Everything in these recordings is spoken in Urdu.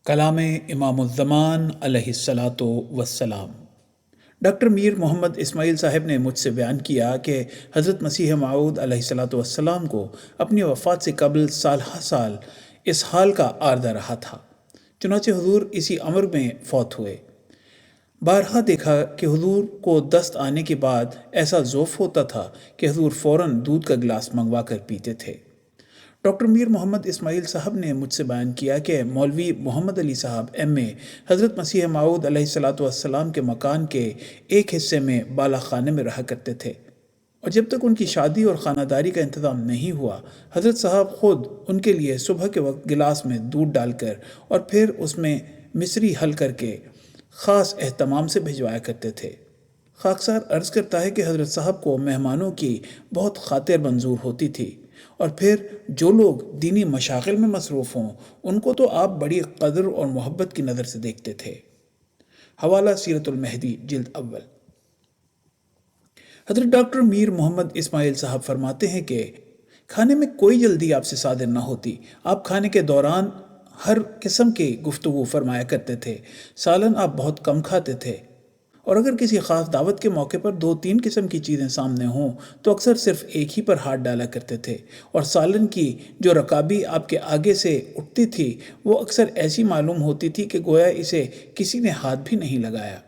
کلام امام الزمان علیہ الصلاۃ والسلام۔ ڈاکٹر میر محمد اسماعیل صاحب نے مجھ سے بیان کیا کہ حضرت مسیح موعود علیہ الصلاۃ والسلام کو اپنی وفات سے قبل سال ہر سال اس حال کا عارضہ رہا تھا، چنانچہ حضور اسی عمر میں فوت ہوئے۔ بارہا دیکھا کہ حضور کو دست آنے کے بعد ایسا ذوف ہوتا تھا کہ حضور فوراً دودھ کا گلاس منگوا کر پیتے تھے۔ ڈاکٹر میر محمد اسماعیل صاحب نے مجھ سے بیان کیا کہ مولوی محمد علی صاحب ایم اے حضرت مسیح موعود علیہ الصلاۃ والسلام کے مکان کے ایک حصے میں بالا خانے میں رہا کرتے تھے، اور جب تک ان کی شادی اور خانہ داری کا انتظام نہیں ہوا، حضرت صاحب خود ان کے لیے صبح کے وقت گلاس میں دودھ ڈال کر اور پھر اس میں مصری حل کر کے خاص اہتمام سے بھجوایا کرتے تھے۔ خاکسار عرض کرتا ہے کہ حضرت صاحب کو مہمانوں کی بہت خاطر منظور ہوتی تھی، اور پھر جو لوگ دینی مشاغل میں مصروف ہوں ان کو تو آپ بڑی قدر اور محبت کی نظر سے دیکھتے تھے۔ حوالہ سیرت المہدی جلد اول۔ حضرت ڈاکٹر میر محمد اسماعیل صاحب فرماتے ہیں کہ کھانے میں کوئی جلدی آپ سے صادر نہ ہوتی، آپ کھانے کے دوران ہر قسم کی گفتگو فرمایا کرتے تھے، سالن آپ بہت کم کھاتے تھے، اور اگر کسی خاص دعوت کے موقع پر 2-3 قسم کی چیزیں سامنے ہوں تو اکثر صرف ایک ہی پر ہاتھ ڈالا کرتے تھے، اور سالن کی جو رکابی آپ کے آگے سے اٹھتی تھی وہ اکثر ایسی معلوم ہوتی تھی کہ گویا اسے کسی نے ہاتھ بھی نہیں لگایا۔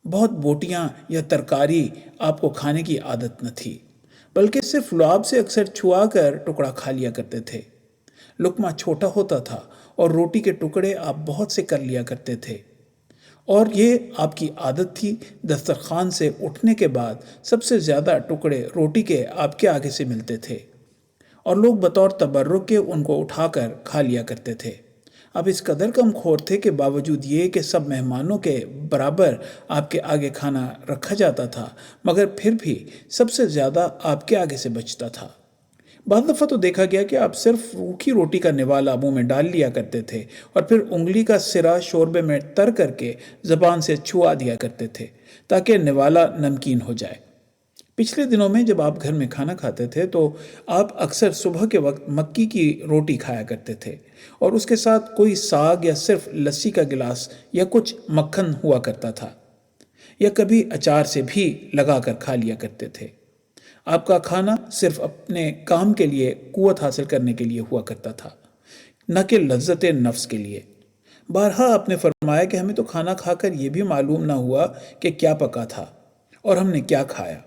بہت بوٹیاں یا ترکاری آپ کو کھانے کی عادت نہ تھی، بلکہ صرف لعاب سے اکثر چھوا کر ٹکڑا کھا لیا کرتے تھے۔ لقمہ چھوٹا ہوتا تھا اور روٹی کے ٹکڑے آپ بہت سے کر لیا کرتے تھے، اور یہ آپ کی عادت تھی دسترخوان سے اٹھنے کے بعد سب سے زیادہ ٹکڑے روٹی کے آپ کے آگے سے ملتے تھے، اور لوگ بطور تبرک کے ان کو اٹھا کر کھا لیا کرتے تھے۔ اب اس قدر کم خور تھے کہ باوجود یہ کہ سب مہمانوں کے برابر آپ کے آگے کھانا رکھا جاتا تھا، مگر پھر بھی سب سے زیادہ آپ کے آگے سے بچتا تھا۔ بعض دفعہ تو دیکھا گیا کہ آپ صرف روکھی روٹی کا نوالا منہ میں ڈال لیا کرتے تھے اور پھر انگلی کا سرا شوربے میں تر کر کے زبان سے چھوا دیا کرتے تھے تاکہ نوالا نمکین ہو جائے۔ پچھلے دنوں میں جب آپ گھر میں کھانا کھاتے تھے تو آپ اکثر صبح کے وقت مکی کی روٹی کھایا کرتے تھے، اور اس کے ساتھ کوئی ساگ یا صرف لسی کا گلاس یا کچھ مکھن ہوا کرتا تھا، یا کبھی اچار سے بھی لگا کر کھا لیا کرتے تھے۔ آپ کا کھانا صرف اپنے کام کے لیے قوت حاصل کرنے کے لیے ہوا کرتا تھا، نہ کہ لذت نفس کے لیے۔ بارہا آپ نے فرمایا کہ ہمیں تو کھانا کھا کر یہ بھی معلوم نہ ہوا کہ کیا پکا تھا اور ہم نے کیا کھایا۔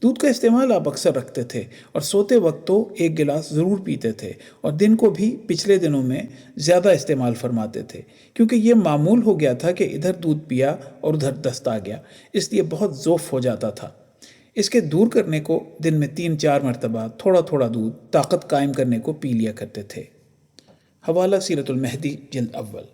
دودھ کا استعمال آپ اکثر رکھتے تھے اور سوتے وقت تو ایک گلاس ضرور پیتے تھے، اور دن کو بھی پچھلے دنوں میں زیادہ استعمال فرماتے تھے، کیونکہ یہ معمول ہو گیا تھا کہ ادھر دودھ پیا اور ادھر دست آ گیا، اس لیے بہت ذوف ہو جاتا تھا۔ اس کے دور کرنے کو دن میں 3-4 مرتبہ تھوڑا تھوڑا دودھ طاقت قائم کرنے کو پی لیا کرتے تھے۔ حوالہ سیرت المہدی جلد اول۔